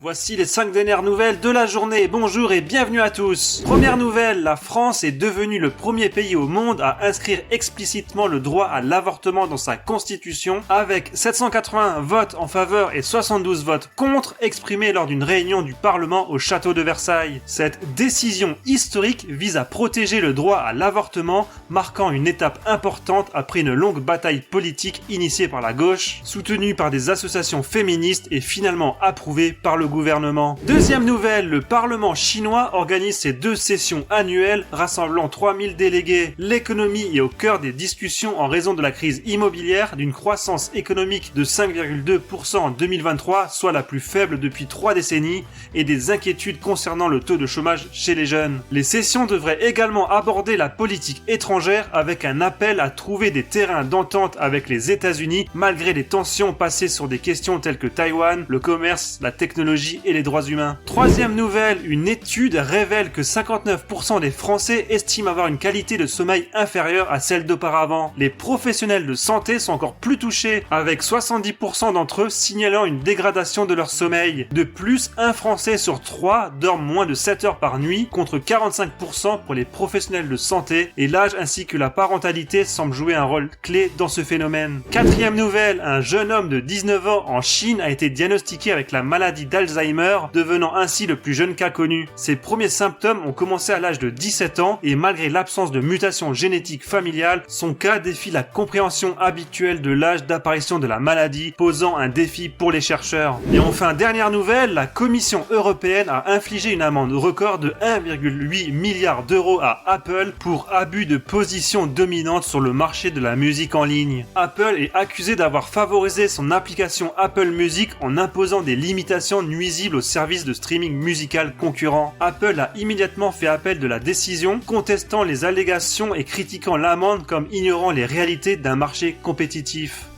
Voici les 5 dernières nouvelles de la journée. Bonjour et bienvenue à tous. Première nouvelle, la France est devenue le premier pays au monde à inscrire explicitement le droit à l'avortement dans sa constitution, avec 780 votes en faveur et 72 votes contre exprimés lors d'une réunion du Parlement au château de Versailles. Cette décision historique vise à protéger le droit à l'avortement, marquant une étape importante après une longue bataille politique initiée par la gauche, soutenue par des associations féministes et finalement approuvée par le gouvernement. Deuxième nouvelle, le Parlement chinois organise ses 2 sessions annuelles rassemblant 3000 délégués. L'économie est au cœur des discussions en raison de la crise immobilière, d'une croissance économique de 5,2% en 2023, soit la plus faible depuis 3 décennies, et des inquiétudes concernant le taux de chômage chez les jeunes. Les sessions devraient également aborder la politique étrangère avec un appel à trouver des terrains d'entente avec les États-Unis malgré les tensions passées sur des questions telles que Taïwan, le commerce, la technologie et les droits humains. Troisième nouvelle, une étude révèle que 59% des Français estiment avoir une qualité de sommeil inférieure à celle d'auparavant. Les professionnels de santé sont encore plus touchés, avec 70% d'entre eux signalant une dégradation de leur sommeil. De plus, un Français sur 3 dort moins de 7 heures par nuit, contre 45% pour les professionnels de santé, et l'âge ainsi que la parentalité semblent jouer un rôle clé dans ce phénomène. Quatrième nouvelle, un jeune homme de 19 ans en Chine a été diagnostiqué avec la maladie d'Alzheimer, devenant ainsi le plus jeune cas connu. Ses premiers symptômes ont commencé à l'âge de 17 ans et malgré l'absence de mutation génétique familiale, son cas défie la compréhension habituelle de l'âge d'apparition de la maladie, posant un défi pour les chercheurs. Et enfin, dernière nouvelle, la Commission européenne a infligé une amende record de 1,8 milliard d'euros à Apple pour abus de position dominante sur le marché de la musique en ligne. Apple est accusé d'avoir favorisé son application Apple Music en imposant des limitations nuisibles aux services de streaming musical concurrents. Apple a immédiatement fait appel de la décision, contestant les allégations et critiquant l'amende comme ignorant les réalités d'un marché compétitif.